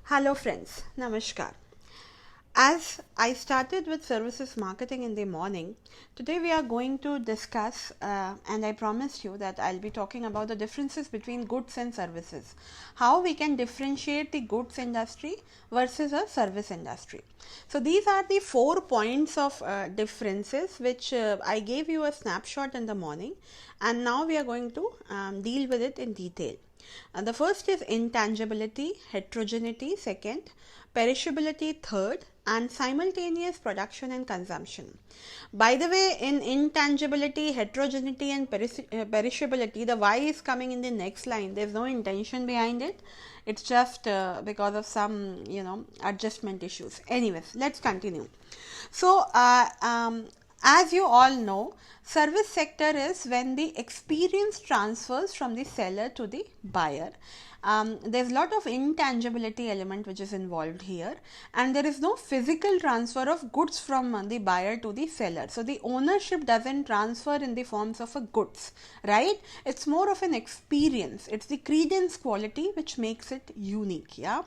Hello friends, Namaskar. As I started with services marketing in the morning, today we are going to discuss and I promised you that I'll be talking about the differences between goods and services. How we can differentiate the goods industry versus a service industry. So these are the 4 points of differences which I gave you a snapshot in the morning, and now we are going to deal with it in detail. The first is intangibility, heterogeneity, second, perishability, third, and simultaneous production and consumption. By the way, in intangibility, heterogeneity, and perishability, the Y is coming in the next line. There's no intention behind it. It's just because of some, adjustment issues. Anyways, let's continue. So, as you all know, service sector is when the experience transfers from the seller to the buyer. There's a lot of intangibility element which is involved here, and there is no physical transfer of goods from the buyer to the seller. So the ownership doesn't transfer in the forms of a goods, right? It's more of an experience. It's the credence quality which makes it unique. Yeah.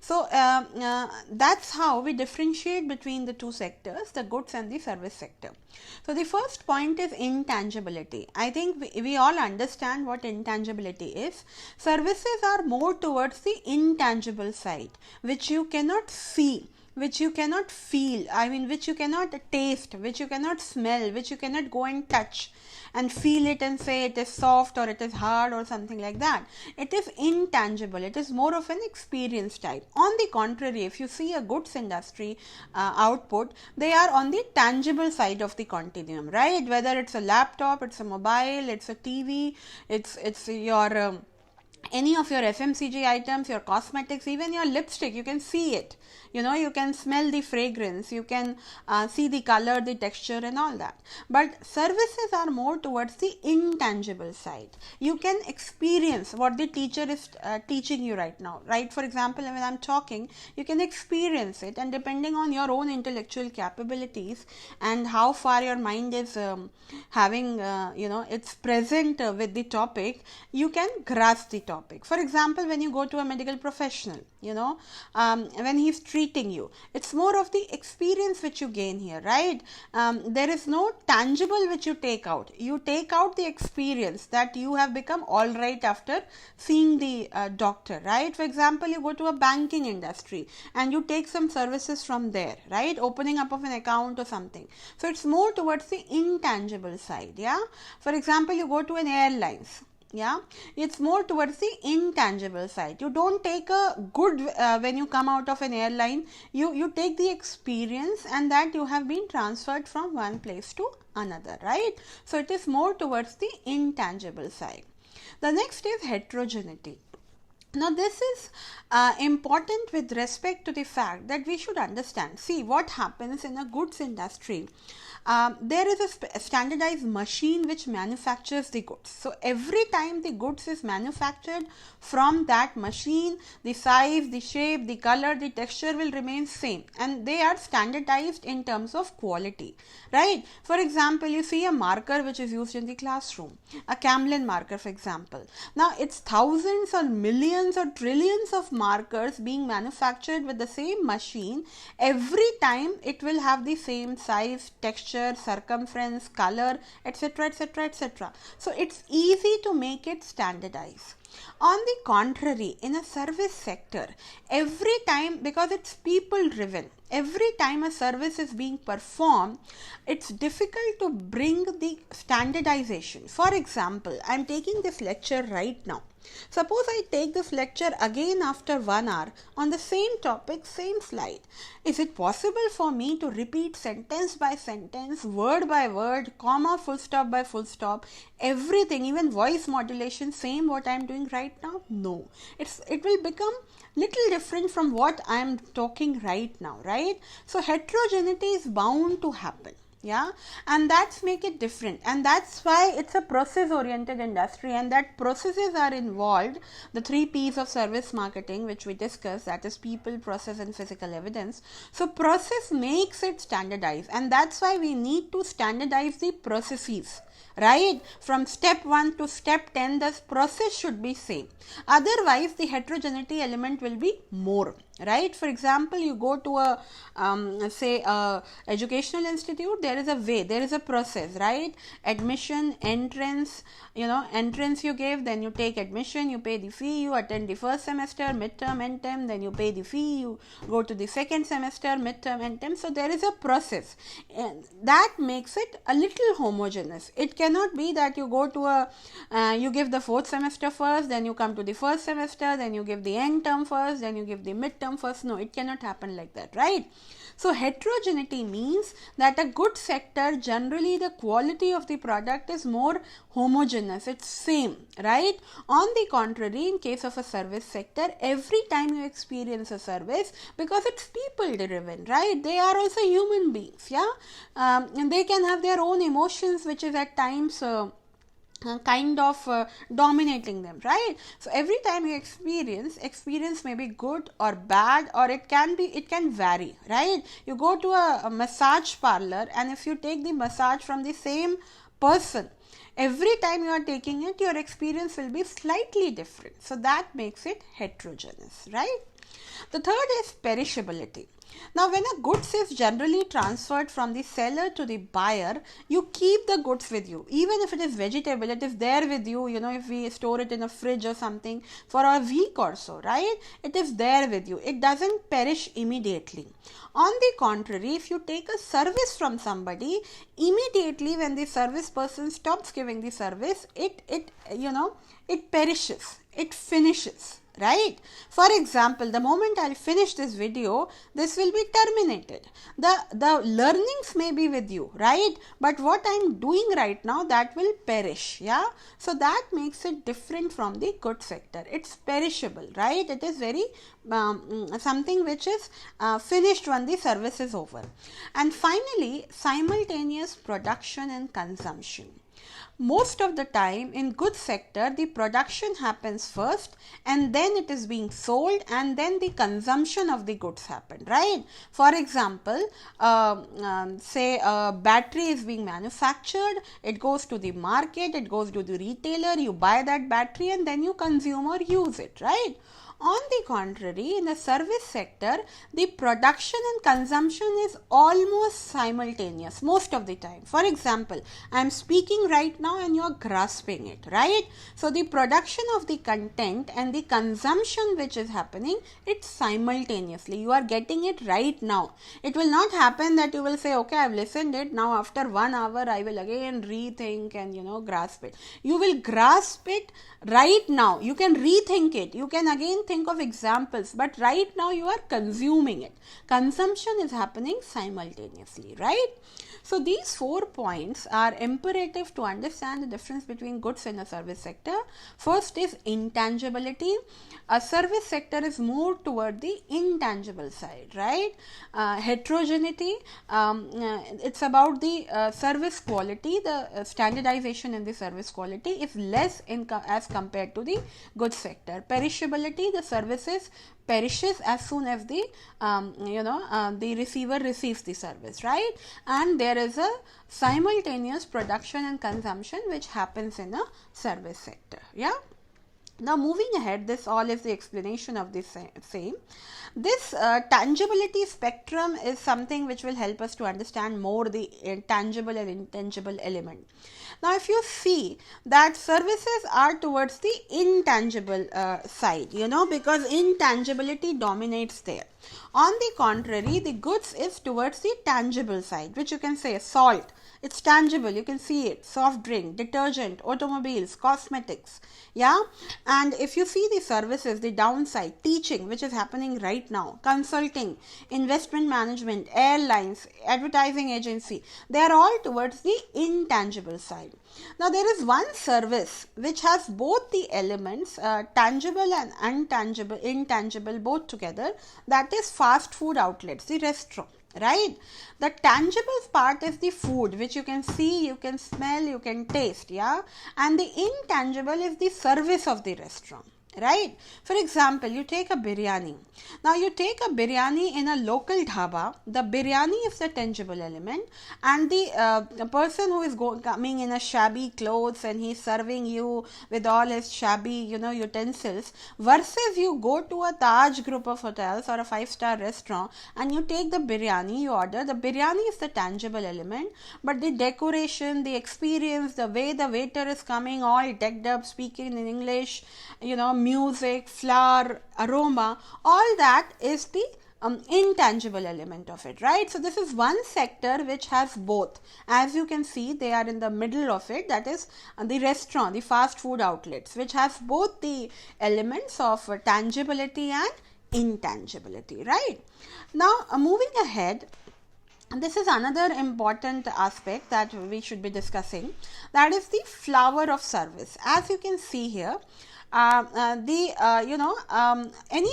So that's how we differentiate between the two sectors, the goods and the service sector. So the first point is intangibility. I think we all understand what intangibility is. Services are more towards the intangible side, which you cannot see, which you cannot feel, which you cannot taste, which you cannot smell, which you cannot go and touch and feel it and say it is soft or it is hard or something like that. It is intangible. It is more of an experience type. On the contrary, if you see a goods industry output, they are on the tangible side of the continuum, right? Whether it's a laptop, it's a mobile, it's a TV, it's your any of your FMCG items, your cosmetics, even your lipstick, you can see it. You can smell the fragrance, you can see the color, the texture and all that. But services are more towards the intangible side. You can experience what the teacher is teaching you right now, right? For example, when I'm talking, you can experience it, and depending on your own intellectual capabilities and how far your mind is having, it's present with the topic, you can grasp the topic. For example, when you go to a medical professional, when he's treating you, it's more of the experience which you gain here, right? There is no tangible which you take out. You take out the experience that you have become all right after seeing the doctor, right? For example, you go to a banking industry and you take some services from there, right? Opening up of an account or something. So it's more towards the intangible side. Yeah. For example, you go to an airlines. Yeah, it's more towards the intangible side. You don't take a good when you come out of an airline. You take the experience, and that you have been transferred from one place to another, right? So it is more towards the intangible side. The next is heterogeneity. Now this is important with respect to the fact that we should understand. See what happens in a goods industry. There is a standardized machine which manufactures the goods. So every time the goods is manufactured from that machine, the size, the shape, the color, the texture will remain same, and they are standardized in terms of quality, right? For example, you see a marker which is used in the classroom, a Camlin marker for example. Now it's thousands or millions or trillions of markers being manufactured with the same machine. Every time it will have the same size, texture, circumference, color, etc, etc, etc. So it's easy to make it standardized. On the contrary, in a service sector, every time, because it's people driven, every time a service is being performed, it's difficult to bring the standardization. For example, I'm taking this lecture right now. Suppose I take this lecture again after 1 hour on the same topic, same slide. Is it possible for me to repeat sentence by sentence, word by word, comma, full stop by full stop, everything, even voice modulation, same what I am doing right now? No. It will become little different from what I am talking right now, right? So heterogeneity is bound to happen. Yeah, and that's make it different, and that's why it's a process oriented industry, and that processes are involved, the 3 P's of service marketing which we discussed, that is people, process and physical evidence. So process makes it standardized, and that's why we need to standardize the processes, right? From step 1 to step 10 the process should be same, otherwise the heterogeneity element will be more, right? For example, you go to a say a educational institute, there is a way, there is a process, right? Admission, entrance, entrance you give, then you take admission, you pay the fee, you attend the first semester, midterm, end term, then you pay the fee, you go to the second semester, midterm, end term. So there is a process, and that makes it a little homogeneous. It cannot be that you go to a you give the fourth semester first, then you come to the first semester, then you give the end term first, then you give the midterm first. No, it cannot happen like that, right? So heterogeneity means that a good sector, generally the quality of the product is more homogeneous, it's same, right? On the contrary, in case of a service sector, every time you experience a service, because it's people driven, right? They are also human beings, yeah, and they can have their own emotions, which is at times kind of dominating them, right? So every time you experience may be good or bad, or it can vary, right? You go to a massage parlor, and if you take the massage from the same person, every time you are taking it, your experience will be slightly different. So that makes it heterogeneous, right? The third is perishability. Now, when a goods is generally transferred from the seller to the buyer, you keep the goods with you. Even if it is vegetable, it is there with you, if we store it in a fridge or something for a week or so, right? It is there with you. It doesn't perish immediately. On the contrary, if you take a service from somebody, immediately when the service person stops giving the service, it perishes, it finishes, right? For example, the moment I'll finish this video, this will be terminated. The learnings may be with you, right? But what I'm doing right now, that will perish, yeah? So that makes it different from the good sector. It's perishable, right? It is very something which is finished when the service is over. And finally, simultaneous production and consumption. Most of the time in goods sector, the production happens first, and then it is being sold, and then the consumption of the goods happen, right? For example, say a battery is being manufactured, it goes to the market, it goes to the retailer, you buy that battery and then you consume or use it, right? On the contrary, in the service sector, the production and consumption is almost simultaneous most of the time. For example, I am speaking right now and you are grasping it, right? So the production of the content and the consumption which is happening, it's simultaneously. You are getting it right now. It will not happen that you will say, okay, I have listened it, now after 1 hour I will again rethink and grasp it. You will grasp it right now. You can rethink it. You can again think of examples, but right now you are consuming it. Consumption is happening simultaneously, right? So these 4 points are imperative to understand the difference between goods and a service sector. First is intangibility. A service sector is more toward the intangible side, right? Heterogeneity, it's about the service quality. The standardization in the service quality is less as compared to the goods sector. Perishability, the services perishes as soon as the the receiver receives the service, right? And there is a simultaneous production and consumption which happens in a service sector, yeah. Now moving ahead, this all is the explanation of this same. This tangibility spectrum is something which will help us to understand more the tangible and intangible element. Now if you see that services are towards the intangible side, because intangibility dominates there. On the contrary, the goods is towards the tangible side, which you can say salt. It's tangible, you can see it. Soft drink, detergent, automobiles, cosmetics, yeah. And if you see the services, the downside, teaching, which is happening right now, consulting, investment management, airlines, advertising agency, they are all towards the intangible side. Now there is one service which has both the elements, tangible and intangible both together, that is fast food outlets, the restaurant. right? The tangible part is the food which you can see, you can smell, you can taste, yeah, and the intangible is the service of the restaurant, right? For example, you take a biryani. Now you take a biryani in a local dhaba. The biryani is the tangible element, and the person who is coming in a shabby clothes and he's serving you with all his shabby, utensils, versus you go to a Taj group of hotels or a 5-star restaurant and you take the biryani, you order. The biryani is the tangible element, but the decoration, the experience, the way the waiter is coming all decked up, speaking in English, music, flower, aroma, all that is the intangible element of it, right? So this is one sector which has both. As you can see, they are in the middle of it, that is the restaurant, the fast food outlets, which has both the elements of tangibility and intangibility, right? Now moving ahead, this is another important aspect that we should be discussing, that is the flower of service. As you can see here, any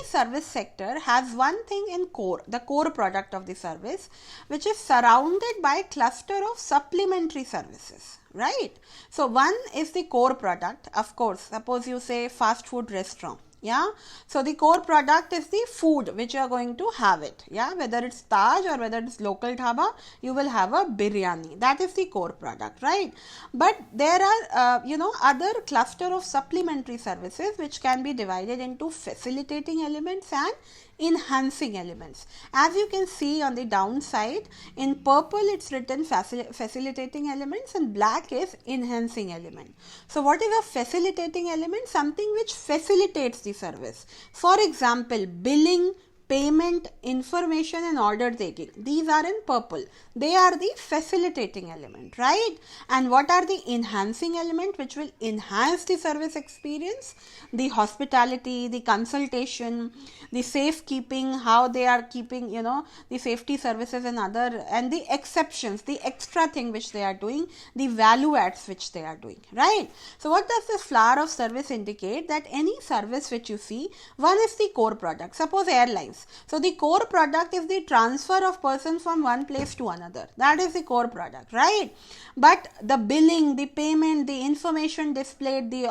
service sector has one thing in core, the core product of the service, which is surrounded by cluster of supplementary services, right? So one is the core product. Of course, suppose you say fast food restaurant, yeah, so the core product is the food which you are going to have it, yeah, whether it's Taj or whether it's local dhaba, you will have a biryani. That is the core product, right? But there are other cluster of supplementary services which can be divided into facilitating elements and enhancing elements. As you can see on the downside, in purple it's written facilitating elements and black is enhancing element. So what is a facilitating element? Something which facilitates the service. For example, billing, payment, information and order taking. These are in purple. They are the facilitating element, right? And what are the enhancing element which will enhance the service experience? The hospitality, the consultation, the safekeeping, how they are keeping, the safety services and other, and the exceptions, the extra thing which they are doing, the value adds which they are doing, right? So what does this flower of service indicate? That any service which you see, one is the core product. Suppose airlines. So the core product is the transfer of person from one place to another. That is the core product, right? But the billing, the payment, the information displayed, the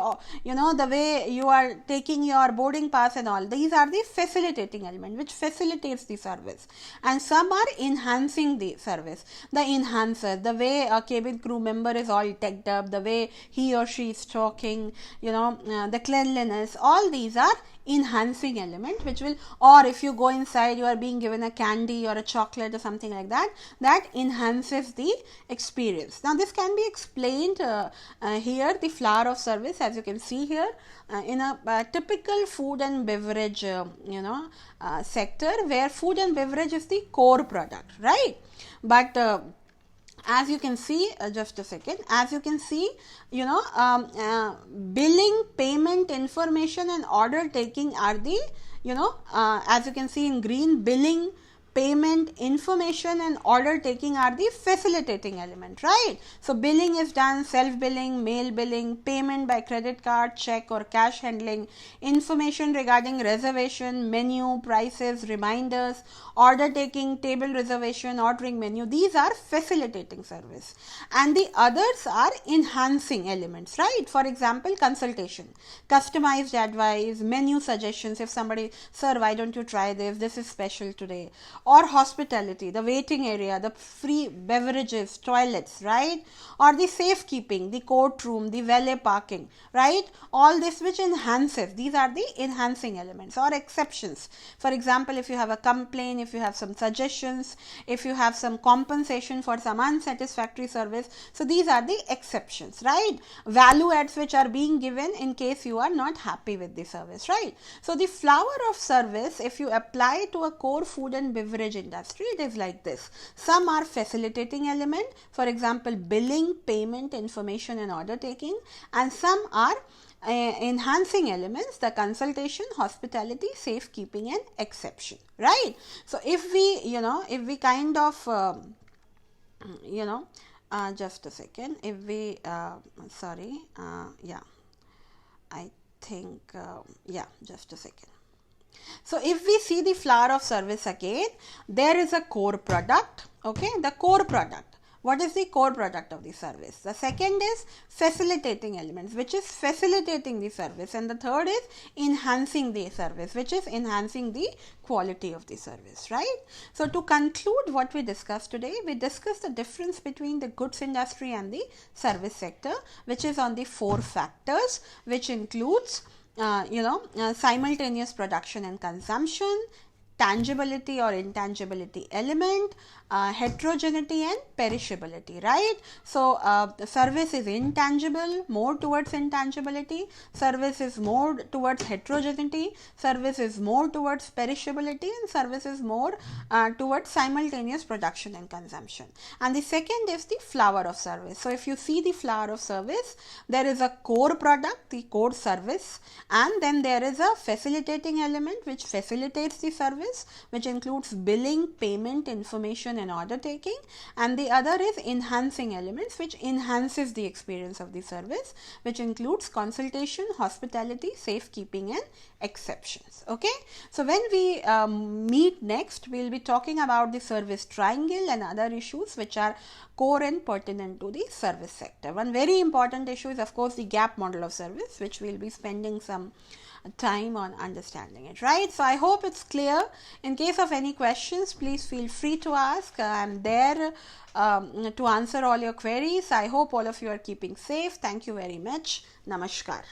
way you are taking your boarding pass and all, these are the facilitating element which facilitates the service. And some are enhancing the service. The enhancers, the way a cabin crew member is all decked up, the way he or she is talking, the cleanliness, all these are enhancing element which will, or if you go inside, you are being given a candy or a chocolate or something like that, that enhances the experience. Now this can be explained here, the flower of service, as you can see here, in a typical food and beverage sector, where food and beverage is the core product, right? But as you can see, just a second, as you can see, billing, payment, information and order taking are the, as you can see in green, billing, payment, information and order taking are the facilitating element, right? So billing is done, self-billing, mail billing, payment by credit card, check or cash handling, information regarding reservation, menu, prices, reminders, order taking, table reservation, ordering menu. These are facilitating service. And the others are enhancing elements, right? For example, consultation, customized advice, menu suggestions. If somebody, sir, why don't you try this? This is special today. Or hospitality, the waiting area, the free beverages, toilets, right? Or the safekeeping, the courtroom, the valet parking, right? All this which enhances, these are the enhancing elements. Or exceptions. For example, if you have a complaint, if you have some suggestions, if you have some compensation for some unsatisfactory service, so these are the exceptions, right? Value adds which are being given in case you are not happy with the service, right? So the flower of service, if you apply to a core food and beverage industry, it is like this. Some are facilitating element, for example, billing, payment, information and order taking, and some are enhancing elements, the consultation, hospitality, safekeeping and exception, right? So if we kind of just a second, if we yeah, I think just a second. So if we see the flower of service again, there is a core product, okay, the core product. What is the core product of the service? The second is facilitating elements, which is facilitating the service, and the third is enhancing the service, which is enhancing the quality of the service, right? So to conclude what we discussed today, we discussed the difference between the goods industry and the service sector, which is on the 4 factors, which includes simultaneous production and consumption, tangibility or intangibility element, heterogeneity and perishability, right? So the service is intangible, more towards intangibility, service is more towards heterogeneity, service is more towards perishability, and service is more towards simultaneous production and consumption. And the second is the flower of service. So if you see the flower of service, there is a core product, the core service, and then there is a facilitating element which facilitates the service, which includes billing, payment, information and order taking, and the other is enhancing elements which enhances the experience of the service, which includes consultation, hospitality, safekeeping and exceptions. Okay, so when we meet next, we will be talking about the service triangle and other issues which are core and pertinent to the service sector. One very important issue is of course the gap model of service, which we will be spending some time on understanding it, right? So I hope it's clear. In case of any questions, please feel free to ask. I'm there to answer all your queries. I hope all of you are keeping safe. Thank you very much. Namaskar.